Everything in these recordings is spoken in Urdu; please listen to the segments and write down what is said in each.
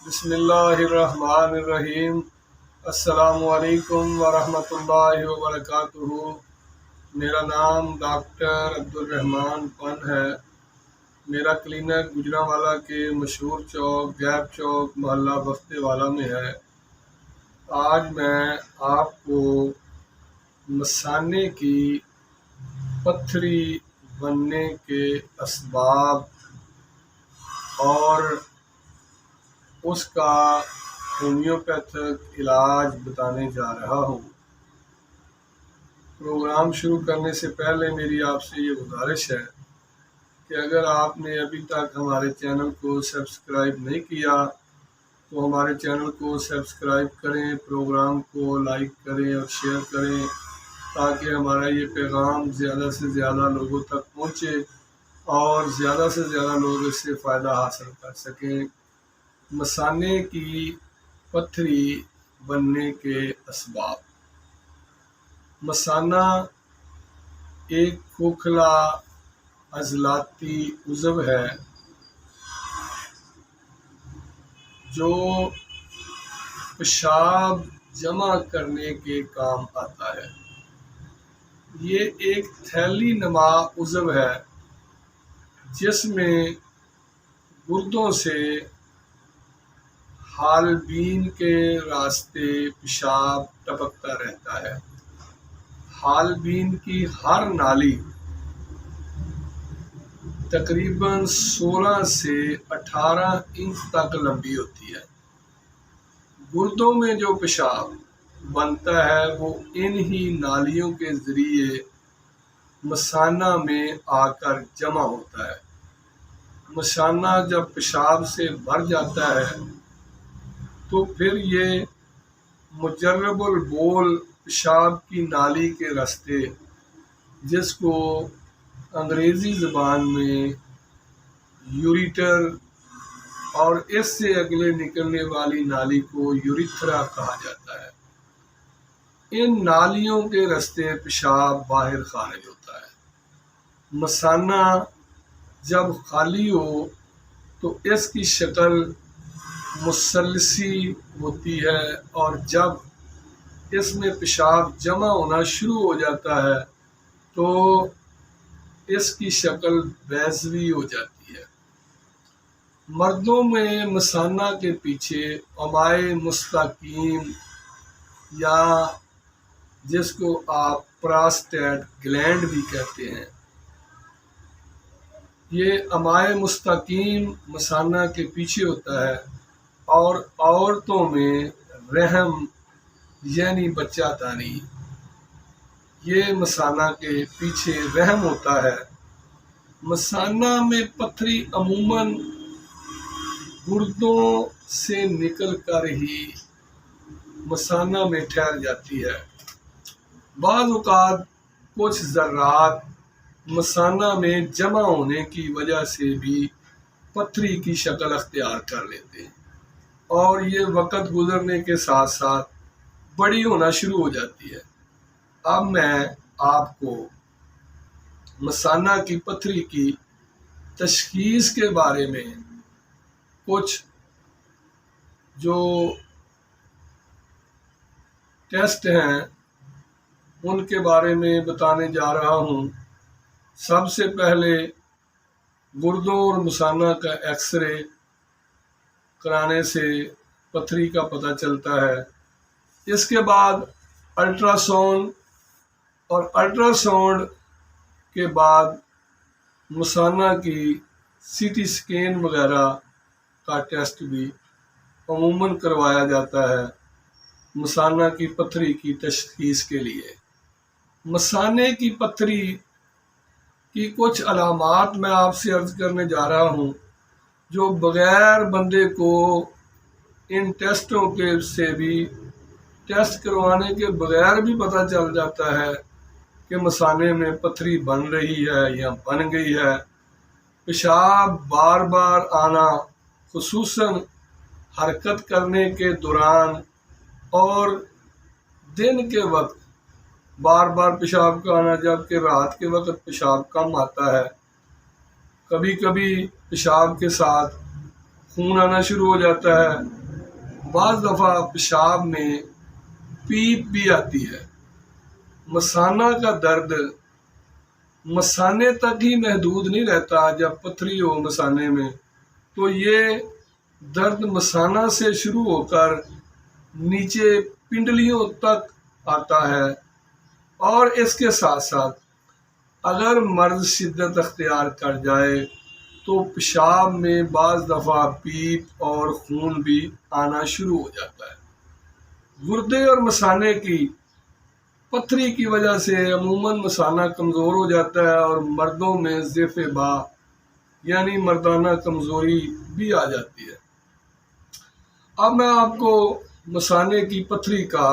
بسم اللہ الرحمن الرحیم۔ السلام علیکم ورحمۃ اللہ وبرکاتہ۔ میرا نام ڈاکٹر عبدالرحمن پن ہے۔ میرا کلینک گجرانوالہ کے مشہور چوک گیپ چوک محلہ بفتے والا میں ہے۔ آج میں آپ کو مثانے کی پتھری بننے کے اسباب اور اس کا ہومیوپیتھک علاج بتانے جا رہا ہوں۔ پروگرام شروع کرنے سے پہلے میری آپ سے یہ گزارش ہے کہ اگر آپ نے ابھی تک ہمارے چینل کو سبسکرائب نہیں کیا تو ہمارے چینل کو سبسکرائب کریں، پروگرام کو لائک کریں اور شیئر کریں تاکہ ہمارا یہ پیغام زیادہ سے زیادہ لوگوں تک پہنچے اور زیادہ سے زیادہ لوگ اس سے فائدہ حاصل کر سکیں۔ مثانے کی پتھری بننے کے اسباب۔ مثانہ ایک کھوکھلا عضلاتی عضو ہے جو پیشاب جمع کرنے کے کام آتا ہے۔ یہ ایک تھیلی نما عضو ہے جس میں گردوں سے حالبین کے راستے پیشاب ٹپکتا رہتا ہے۔ حالبین کی ہر نالی تقریباً 16 سے 18 انچ تک لمبی ہوتی ہے۔ گردوں میں جو پیشاب بنتا ہے وہ انہی نالیوں کے ذریعے مثانہ میں آ کر جمع ہوتا ہے۔ مثانہ جب پیشاب سے بھر جاتا ہے تو پھر یہ مجرب البول پیشاب کی نالی کے راستے، جس کو انگریزی زبان میں یوریٹر اور اس سے اگلے نکلنے والی نالی کو یوریتھرا کہا جاتا ہے، ان نالیوں کے راستے پیشاب باہر خارج ہوتا ہے۔ مثانہ جب خالی ہو تو اس کی شکل مثلثی ہوتی ہے اور جب اس میں پیشاب جمع ہونا شروع ہو جاتا ہے تو اس کی شکل بیضوی ہو جاتی ہے۔ مردوں میں مثانہ کے پیچھے امعائے مستقیم یا جس کو آپ پراسٹیٹ گلینڈ بھی کہتے ہیں، یہ امعائے مستقیم مثانہ کے پیچھے ہوتا ہے، اور عورتوں میں رحم یعنی بچہ دانی، یہ مثانہ کے پیچھے رحم ہوتا ہے۔ مثانہ میں پتھری عموماً گردوں سے نکل کر ہی مثانہ میں ٹھہر جاتی ہے۔ بعض اوقات کچھ ذرات مثانہ میں جمع ہونے کی وجہ سے بھی پتھری کی شکل اختیار کر لیتے ہیں اور یہ وقت گزرنے کے ساتھ ساتھ بڑی ہونا شروع ہو جاتی ہے۔ اب میں آپ کو مثانہ کی پتھری کی تشخیص کے بارے میں کچھ جو ٹیسٹ ہیں ان کے بارے میں بتانے جا رہا ہوں۔ سب سے پہلے گردوں اور مثانہ کا ایکس رے کرانے سے پتھری کا پتہ چلتا ہے۔ اس کے بعد الٹرا ساؤنڈ اور الٹرا ساؤنڈ کے بعد مثانہ کی سی ٹی اسکین وغیرہ کا ٹیسٹ بھی عموماً کروایا جاتا ہے مثانہ کی پتھری کی تشخیص کے لیے۔ مثانے کی پتھری کی کچھ علامات میں آپ سے عرض کرنے جا رہا ہوں جو بغیر بندے کو ان ٹیسٹوں کے سے بھی ٹیسٹ کروانے کے بغیر بھی پتہ چل جاتا ہے کہ مثانے میں پتھری بن رہی ہے یا بن گئی ہے۔ پیشاب بار بار آنا، خصوصاً حرکت کرنے کے دوران اور دن کے وقت بار بار پیشاب کا آنا، جبکہ رات کے وقت پیشاب کم آتا ہے۔ کبھی کبھی پیشاب کے ساتھ خون آنا شروع ہو جاتا ہے، بعض دفعہ پیشاب میں پیپ بھی آتی ہے۔ مثانہ کا درد مثانے تک ہی محدود نہیں رہتا، جب پتھری ہو مثانے میں تو یہ درد مثانہ سے شروع ہو کر نیچے پنڈلیوں تک آتا ہے، اور اس کے ساتھ ساتھ اگر مرض شدت اختیار کر جائے تو پیشاب میں بعض دفعہ پیپ اور خون بھی آنا شروع ہو جاتا ہے۔ گردے اور مثانے کی پتھری کی وجہ سے عموماً مثانہ کمزور ہو جاتا ہے اور مردوں میں ضعف با یعنی مردانہ کمزوری بھی آ جاتی ہے۔ اب میں آپ کو مثانے کی پتھری کا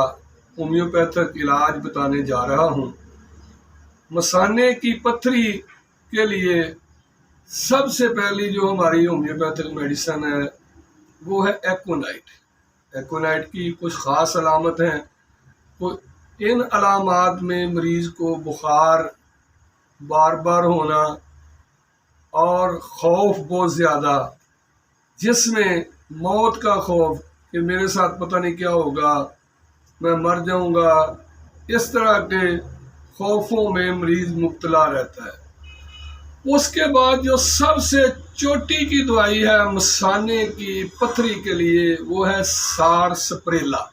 ہومیوپیتھک علاج بتانے جا رہا ہوں۔ مثانے کی پتھری کے لیے سب سے پہلی جو ہماری ہومیوپیتھک میڈیسن ہے وہ ہے ایکونائٹ۔ ایکونائٹ کی کچھ خاص علامت ہیں۔ ان علامات میں مریض کو بخار بار بار ہونا اور خوف بہت زیادہ، جس میں موت کا خوف کہ میرے ساتھ پتہ نہیں کیا ہوگا، میں مر جاؤں گا، اس طرح کے خوفوں میں مریض مبتلا رہتا ہے۔ اس کے بعد جو سب سے چوٹی کی دوائی ہے مثانے کی پتھری کے لیے وہ ہے سارسپریلا۔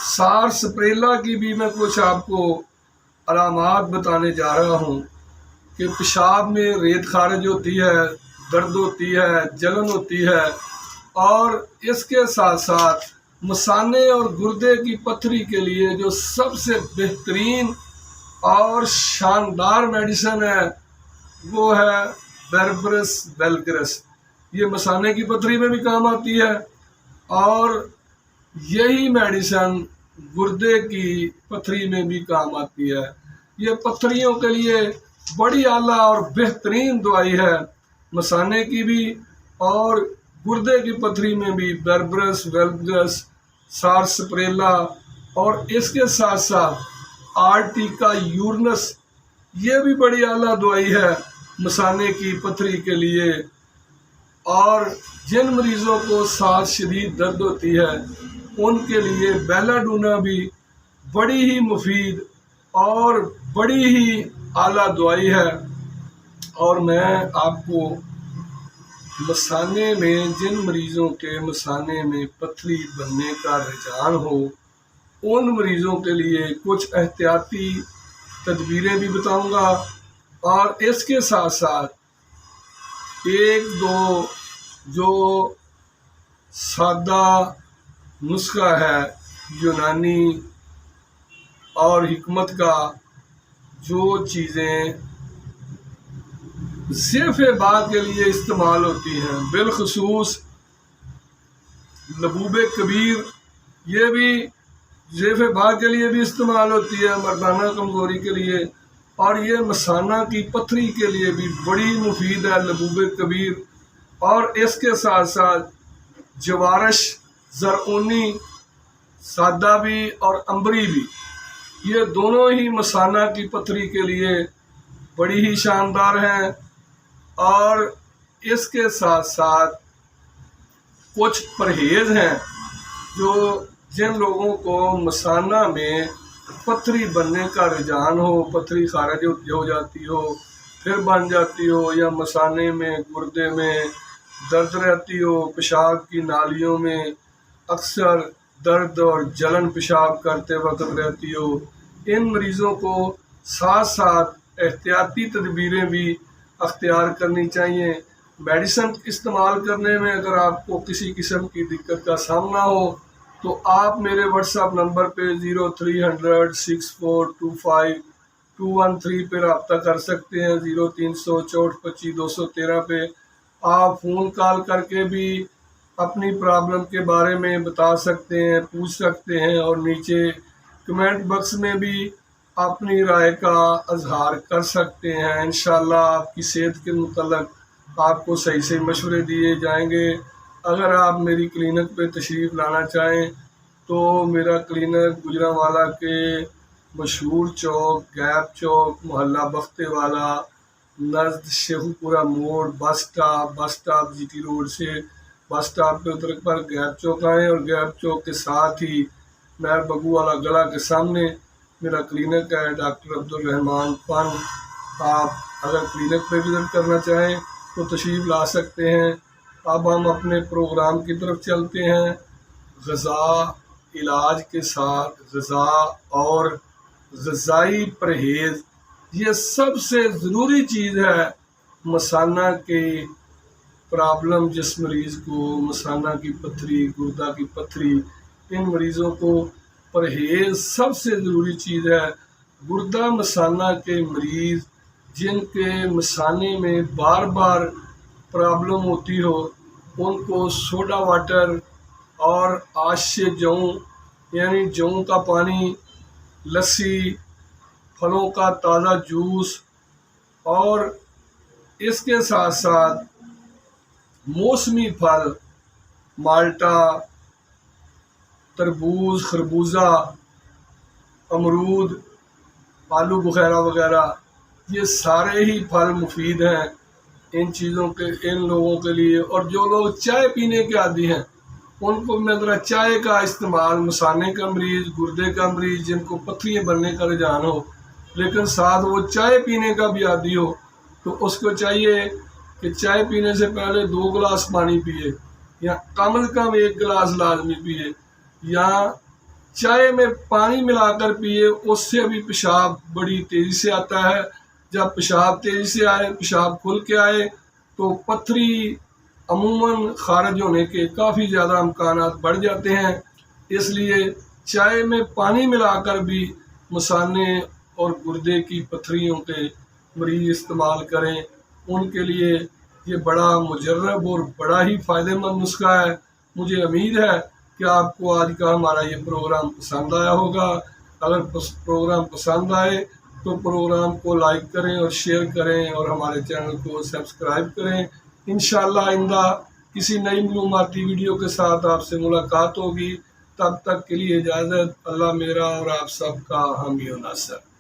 سارسپریلا کی بھی میں کچھ آپ کو علامات بتانے جا رہا ہوں کہ پیشاب میں ریت خارج ہوتی ہے، درد ہوتی ہے، جلن ہوتی ہے، اور اس کے ساتھ ساتھ مثانے اور گردے کی پتھری کے لیے جو سب سے بہترین اور شاندار میڈیسن ہے وہ ہے بیربرس ویلگرس۔ یہ مثانے کی پتھری میں بھی کام آتی ہے، اور یہی میڈیسن گردے کی پتھری میں بھی کام آتی ہے۔ یہ پتھریوں کے لیے بڑی اعلیٰ اور بہترین دوائی ہے، مثانے کی بھی اور گردے کی پتھری میں بھی بیربرس ویلگرس، سارسپریلا، اور اس کے ساتھ ساتھ آرٹیکا یورنس، یہ بھی بڑی اعلیٰ دوائی ہے مثانے کی پتھری کے لیے۔ اور جن مریضوں کو سانس شدید درد ہوتی ہے ان کے لیے بیلاڈونا بھی بڑی ہی مفید اور بڑی ہی اعلیٰ دوائی ہے۔ اور میں آپ کو مثانے میں جن مریضوں کے مثانے میں پتھری بننے کا رجحان ہو ان مریضوں کے لیے کچھ احتیاطی تدبیریں بھی بتاؤں گا، اور اس کے ساتھ ساتھ ایک دو جو سادہ نسخہ ہے یونانی اور حکمت کا، جو چیزیں ضعف باء کے لیے استعمال ہوتی ہیں، بالخصوص لبوب کبیر، یہ بھی ضعف باء کے لیے بھی استعمال ہوتی ہے، مردانہ کمزوری کے لیے، اور یہ مثانہ کی پتھری کے لیے بھی بڑی مفید ہے لبوب کبیر۔ اور اس کے ساتھ ساتھ جوارش، زرعونی، سادہ بھی اور امبری بھی، یہ دونوں ہی مثانہ کی پتھری کے لیے بڑی ہی شاندار ہیں۔ اور اس کے ساتھ ساتھ کچھ پرہیز ہیں جو جن لوگوں کو مثانہ میں پتھری بننے کا رجحان ہو، پتھری خارج ہو جاتی ہو پھر بن جاتی ہو، یا مثانے میں گردے میں درد رہتی ہو، پیشاب کی نالیوں میں اکثر درد اور جلن پیشاب کرتے وقت رہتی ہو، ان مریضوں کو ساتھ ساتھ احتیاطی تدبیریں بھی اختیار کرنی چاہیے۔ میڈیسن استعمال کرنے میں اگر آپ کو کسی قسم کی دقت کا سامنا ہو تو آپ میرے واٹس ایپ نمبر پہ 0300 6425 213 پہ رابطہ کر سکتے ہیں۔ 0300 6425 213 پہ آپ فون کال کر کے بھی اپنی پرابلم کے بارے میں بتا سکتے ہیں، پوچھ سکتے ہیں، اور نیچے کمنٹ باکس میں بھی اپنی رائے کا اظہار کر سکتے ہیں۔ انشاءاللہ آپ کی صحت کے متعلق آپ کو صحیح سے مشورے دیے جائیں گے۔ اگر آپ میری کلینک پہ تشریف لانا چاہیں تو میرا کلینک گجرانوالہ کے مشہور چوک، گیپ چوک، محلہ بختے والا، نزد شیخو پورہ موڑ، بس اسٹاپ جی ٹی روڈ سے بس اسٹاپ پہ اتر پر گیپ چوک آئیں، اور گیپ چوک کے ساتھ ہی مہر بگو والا گلا کے سامنے میرا کلینک ہے، ڈاکٹر عبدالرحمان فن۔ آپ اگر کلینک پہ وزٹ کرنا چاہیں تو تشریف لا سکتے ہیں۔ اب ہم اپنے پروگرام کی طرف چلتے ہیں۔ غذا علاج کے ساتھ غذا اور غذائی پرہیز یہ سب سے ضروری چیز ہے۔ مثانہ کی پرابلم جس مریض کو، مثانہ کی پتھری، گردہ کی پتھری، ان مریضوں کو پرہیز سب سے ضروری چیز ہے۔ گردہ مثانہ کے مریض جن کے مثانے میں بار بار پرابلم ہوتی ہو، ان کو سوڈا واٹر اور آش جو یعنی جو کا پانی، لسی، پھلوں کا تازہ جوس، اور اس کے ساتھ ساتھ موسمی پھل مالٹا، تربوز، خربوزہ، امرود، آلو بخارا وغیرہ، یہ سارے ہی پھل مفید ہیں ان چیزوں کے، ان لوگوں کے لیے۔ اور جو لوگ چائے پینے کے عادی ہیں ان کو میں ذرا چائے کا استعمال، مثانے کا مریض، گردے کا مریض جن کو پتھریاں بننے کا رجحان ہو لیکن ساتھ وہ چائے پینے کا بھی عادی ہو، تو اس کو چاہیے کہ چائے پینے سے پہلے 2 گلاس پانی پیے، یا کم از کم 1 گلاس لازمی پیے، یا چائے میں پانی ملا کر پیے۔ اس سے بھی پیشاب بڑی تیزی سے آتا ہے۔ جب پیشاب تیزی سے آئے، پیشاب کھل کے آئے، تو پتھری عموماً خارج ہونے کے کافی زیادہ امکانات بڑھ جاتے ہیں۔ اس لیے چائے میں پانی ملا کر بھی مثانے اور گردے کی پتھریوں کے مریض استعمال کریں، ان کے لیے یہ بڑا مجرب اور بڑا ہی فائدہ مند نسخہ ہے۔ مجھے امید ہے کہ آپ کو آج کا ہمارا یہ پروگرام پسند آیا ہوگا۔ اگر پروگرام پسند آئے تو پروگرام کو لائک کریں اور شیئر کریں، اور ہمارے چینل کو سبسکرائب کریں۔ انشاءاللہ آئندہ کسی نئی معلوماتی ویڈیو کے ساتھ آپ سے ملاقات ہوگی۔ تب تک کے لیے اجازت۔ اللہ میرا اور آپ سب کا حامی و ناصر۔